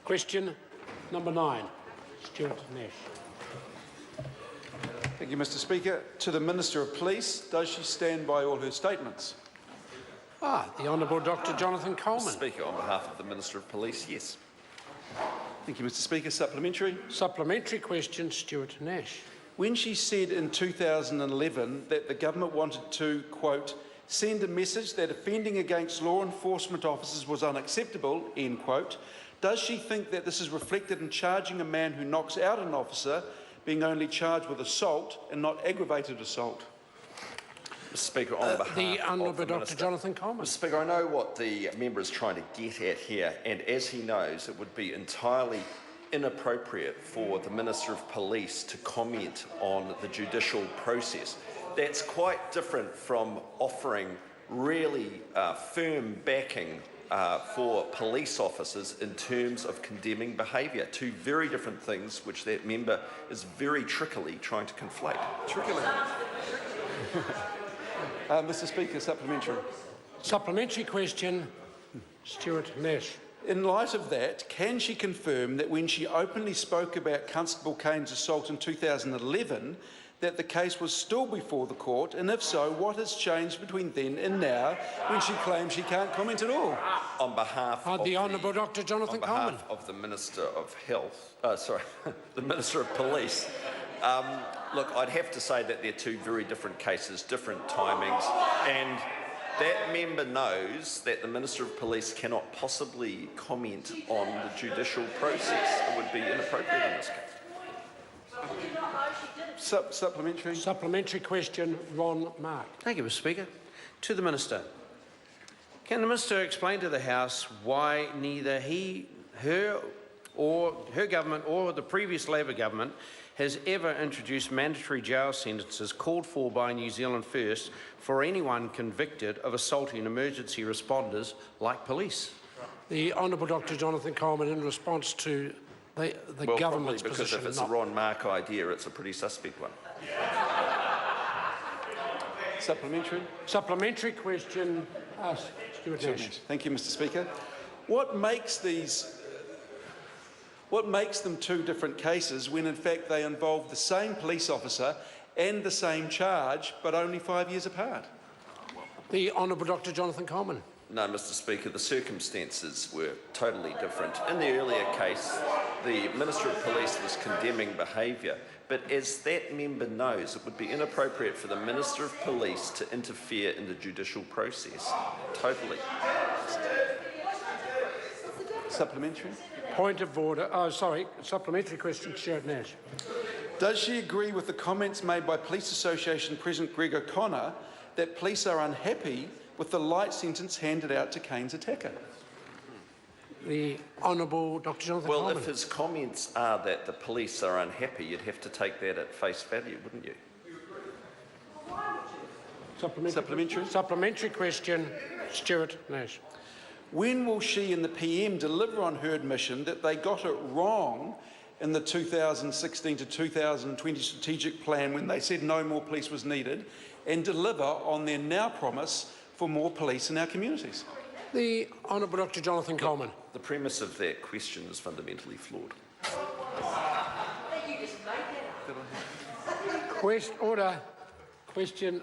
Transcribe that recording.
Question number 9, Stuart Nash. Thank you, Mr Speaker. To the Minister of Police, does she stand by all her statements? The Honourable Dr Jonathan Coleman. Speaker, on behalf of the Minister of Police, yes. Thank you, Mr Speaker. Supplementary. Supplementary question, Stuart Nash. When she said in 2011 that the government wanted to, quote, send a message that offending against law enforcement officers was unacceptable, end quote, does she think that this is reflected in charging a man who knocks out an officer being only charged with assault and not aggravated assault? Mr Speaker, on behalf the Honourable of the Dr Minister. Jonathan Coleman. Mr Speaker, I know what the member is trying to get at here, and as he knows, it would be entirely inappropriate for the Minister of Police to comment on the judicial process. That's quite different from offering really firm backing for police officers in terms of condemning behaviour. Two very different things which that member is very trickily trying to conflate. Trickily. Mr Speaker, supplementary. Supplementary question, Stuart Nash. In light of that, can she confirm that when she openly spoke about Constable Kane's assault in 2011, that the case was still before the court, and if so, what has changed between then and now when she claims she can't comment at all? On behalf of the Honourable Dr Jonathan Coleman. On behalf of the Minister of Health, the Minister of Police, look, I'd have to say that they're two very different cases, different timings, and that member knows that the Minister of Police cannot possibly comment on the judicial process. It would be inappropriate in this case. Supplementary. Supplementary question, Ron Mark. Thank you, Mr Speaker. To the Minister. Can the Minister explain to the House why neither her government or the previous Labor government has ever introduced mandatory jail sentences called for by New Zealand First for anyone convicted of assaulting emergency responders like police? The Honourable Dr Jonathan Coleman, in response to the government's because position. if it's a Ron Mark idea, it's a pretty suspect one. Supplementary. Supplementary question, Stuart Nash. Thank you, Mr Speaker. What makes them two different cases when in fact they involve the same police officer and the same charge, but only 5 years apart? The Honourable Dr Jonathan Coleman. No, Mr Speaker, the circumstances were totally different. In the earlier case, the Minister of Police was condemning behaviour, but as that member knows, it would be inappropriate for the Minister of Police to interfere in the judicial process. Totally. Supplementary. Point of order. Supplementary question, Stuart Nash. Does she agree with the comments made by Police Association President Greg O'Connor that police are unhappy with the light sentence handed out to Kane's attacker? The Honourable Dr Jonathan Coleman. Well, if his comments are that the police are unhappy, you'd have to take that at face value, wouldn't you? Supplementary. Supplementary question, Stuart Nash. When will she and the PM deliver on her admission that they got it wrong in the 2016 to 2020 strategic plan when they said no more police was needed, and deliver on their now promise for more police in our communities? The Honourable Dr Jonathan Coleman. The premise of that question is fundamentally flawed. Order. Question